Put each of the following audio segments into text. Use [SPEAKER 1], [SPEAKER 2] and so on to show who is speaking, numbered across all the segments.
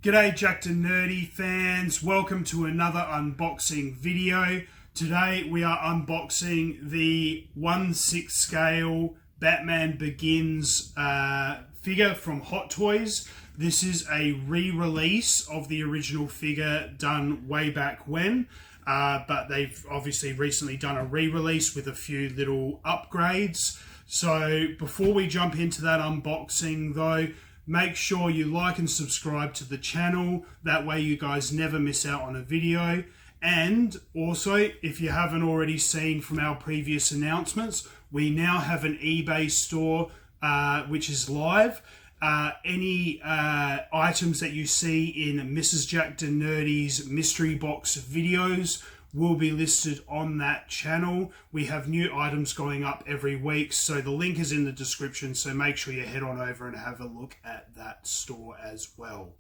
[SPEAKER 1] G'day Jackednnerdy Fans, welcome to another unboxing video. Today we are unboxing the 1/6 scale Batman Begins figure from Hottoys. This is a re-release of the original figure done way back when, but they've obviously recently done a re-release with a few little upgrades. So before we jump into that unboxing though, make sure you like and subscribe to the channel. That way you guys never miss out on a video. And also, if you haven't already seen from our previous announcements, we now have an eBay store which is live. Any items that you see in Mrs. Jackednerdy's mystery box videos will be listed on that channel. We have new items going up every week, so the link is in the description, so make sure you head on over and have a look at that store as well.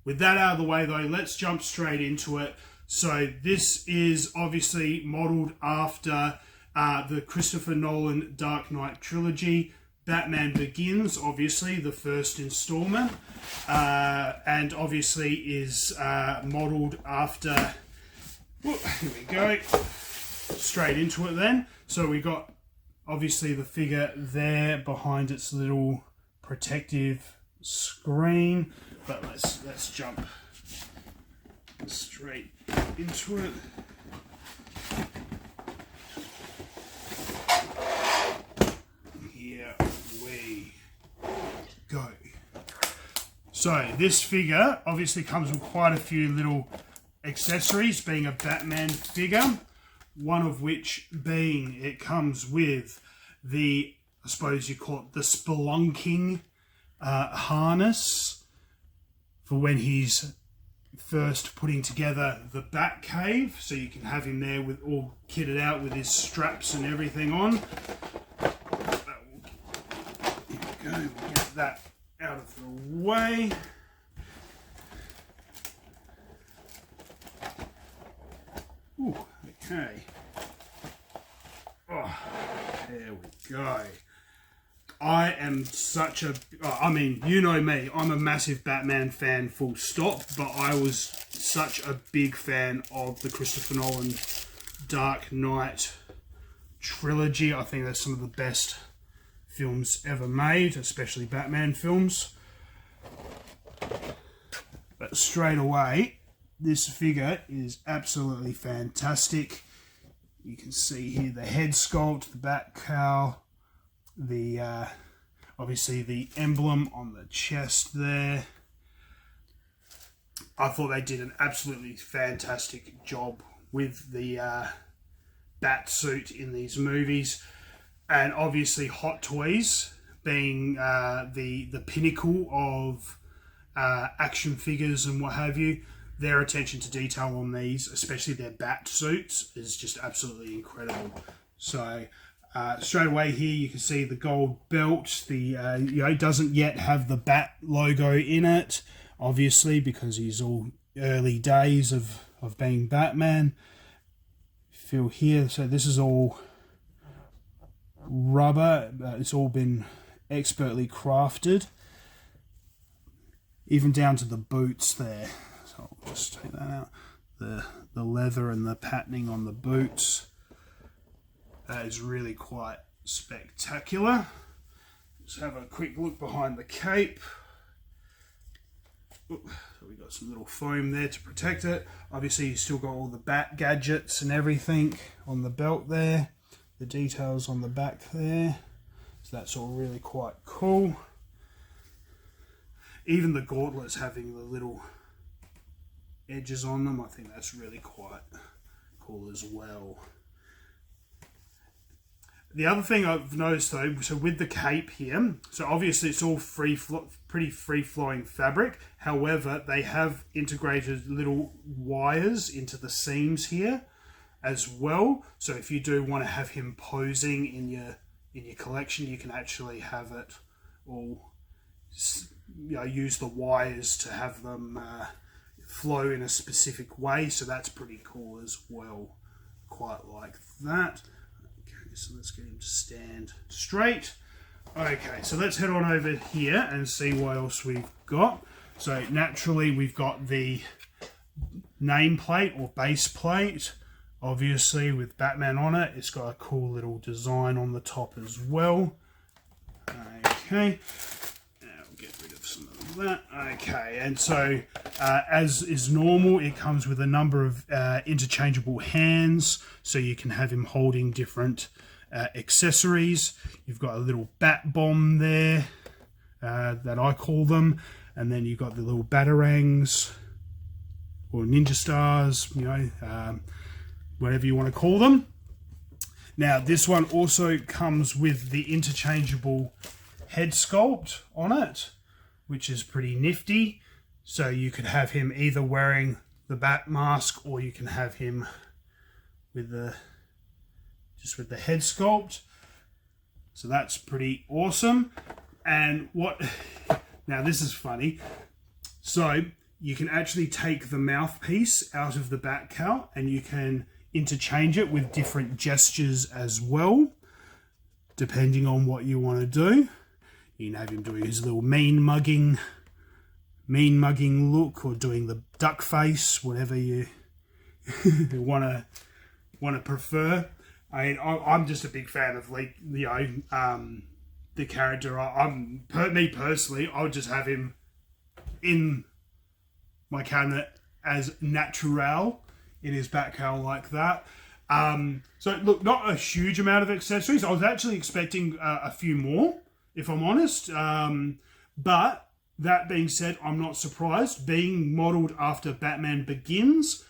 [SPEAKER 1] With that out of the way though, let's jump straight into it. So this is obviously modeled after the Christopher Nolan Dark Knight trilogy. Batman Begins, obviously the first installment, and obviously is modeled after, here we go, straight into it then. So we got obviously the figure there behind its little protective screen, but let's jump straight into it. Here we go. So this figure obviously comes with quite a few little accessories, being a Batman figure, one of which being it comes with the, I suppose you call it the spelunking harness for when he's first putting together the Bat Cave, so you can have him there with all kitted out with his straps and everything on. Here we go, we'll get that out of the way. Ooh, okay. Oh, there we go. I am such a, I mean, you know me, I'm a massive Batman fan, full stop, but I was such a big fan of the Christopher Nolan Dark Knight trilogy. I think that's some of the best films ever made, especially Batman films. But straight away, this figure is absolutely fantastic. You can see here the head sculpt, the bat cowl, the obviously the emblem on the chest there. I thought they did an absolutely fantastic job with the Batsuit in these movies, and obviously Hottoys being the pinnacle of action figures and what have you. Their attention to detail on these, especially their bat suits, is just absolutely incredible. So straight away here you can see the gold belt. The it doesn't yet have the bat logo in it, obviously, because he's all early days of being Batman. Feel here, so this is all rubber. It's all been expertly crafted, even down to the boots there. So I'll just take that out. The leather and the patterning on the boots. That is really quite spectacular. Let's have a quick look behind the cape. So we got some little foam there to protect it. Obviously you still got all the bat gadgets and everything on the belt there. The details on the back there. So that's all really quite cool. Even the gauntlets having the little edges on them, I think that's really quite cool as well. The other thing I've noticed though, so with the cape here, so obviously it's all pretty free-flowing fabric. However, they have integrated little wires into the seams here as well. So if you do want to have him posing in your collection, you can actually have it all, use the wires to have them flow in a specific way. So that's pretty cool as well. Quite like that. So let's get him to stand straight. Okay, so let's head on over here and see what else we've got. So naturally we've got the nameplate or base plate, obviously with Batman on it. It's got a cool little design on the top as well. Okay, I'll get rid of some of that. Okay, and so as is normal, it comes with a number of interchangeable hands, so you can have him holding different accessories. You've got a little bat bomb there, that I call them, and then you've got the little Batarangs or ninja stars, you know, whatever you want to call them. Now this one also comes with the interchangeable head sculpt on it, which is pretty nifty. So you could have him either wearing the bat mask, or you can have him with the with the head sculpt. So that's pretty awesome. And now this is funny. So you can actually take the mouthpiece out of the bat cowl and you can interchange it with different gestures as well, depending on what you want to do. You can have him doing his little mean mugging look, or doing the duck face, whatever you want to prefer. I mean, I'm just a big fan of, like, you know, the character. Me personally, I would just have him in my cabinet as natural in his back cowl like that. So look, not a huge amount of accessories. I was actually expecting a few more, if I'm honest. But that being said, I'm not surprised. Being modelled after Batman Begins,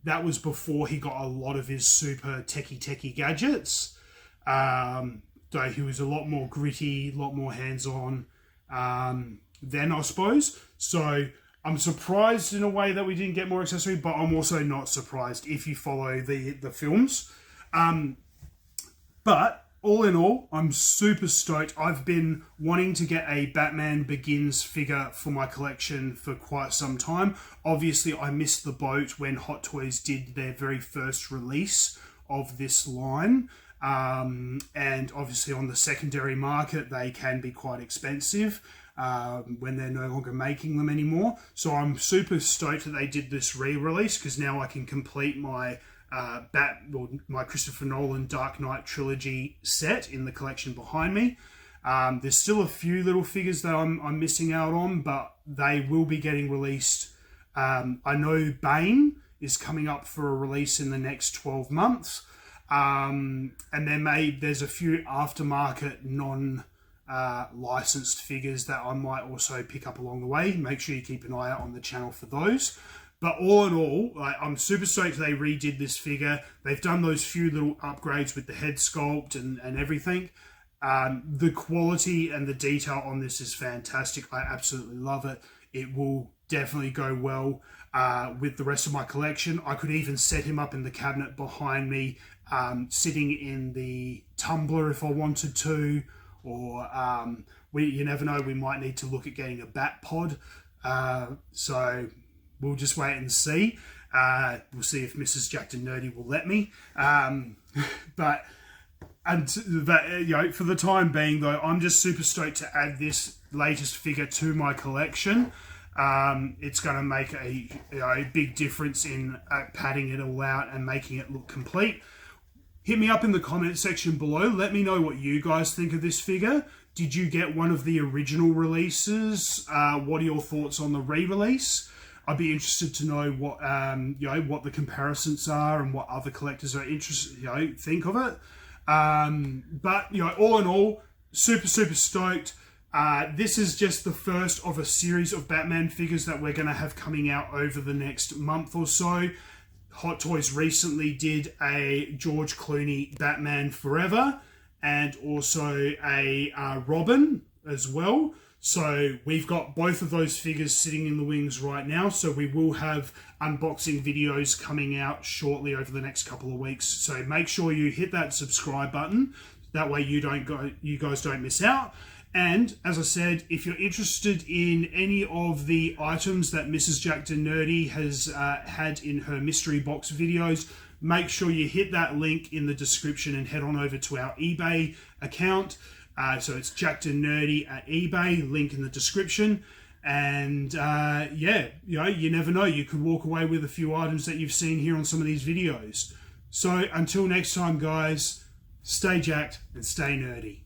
[SPEAKER 1] that was before he got a lot of his super techie gadgets. So he was a lot more gritty, a lot more hands-on then, I suppose. So I'm surprised in a way that we didn't get more accessory, but I'm also not surprised if you follow the films. But all in all, I'm super stoked. I've been wanting to get a Batman Begins figure for my collection for quite some time. Obviously, I missed the boat when Hottoys did their very first release of this line. And obviously on the secondary market, they can be quite expensive when they're no longer making them anymore. So I'm super stoked that they did this re-release, because now I can complete my my Christopher Nolan Dark Knight trilogy set in the collection behind me. There's still a few little figures that I'm missing out on, but they will be getting released. I know Bane is coming up for a release in the next 12 months. And there's a few aftermarket licensed figures that I might also pick up along the way. Make sure you keep an eye out on the channel for those. But all in all, I'm super stoked they redid this figure. They've done those few little upgrades with the head sculpt and everything. The quality and the detail on this is fantastic. I absolutely love it. It will definitely go well with the rest of my collection. I could even set him up in the cabinet behind me, sitting in the tumbler if I wanted to, or you never know, we might need to look at getting a bat pod. So we'll just wait and see. We'll see if Mrs. Jackednnerdy will let me. But you know, for the time being though, I'm just super stoked to add this latest figure to my collection. It's going to make a big difference in padding it all out and making it look complete. Hit me up in the comment section below. Let me know what you guys think of this figure. Did you get one of the original releases? What are your thoughts on the re-release? I'd be interested to know what what the comparisons are and what other collectors are interested think of it. But all in all, super stoked. This is just the first of a series of Batman figures that we're going to have coming out over the next month or so. Hottoys recently did a George Clooney Batman Forever and also a Robin as well. So we've got both of those figures sitting in the wings right now. So we will have unboxing videos coming out shortly over the next couple of weeks. So make sure you hit that subscribe button. That way you guys don't miss out. And as I said, if you're interested in any of the items that Mrs. Jackednnerdy has had in her mystery box videos, make sure you hit that link in the description and head on over to our eBay account. So it's Jackednnerdy at eBay, link in the description. And yeah, you never know, you could walk away with a few items that you've seen here on some of these videos. So until next time, guys, stay jacked and stay nerdy.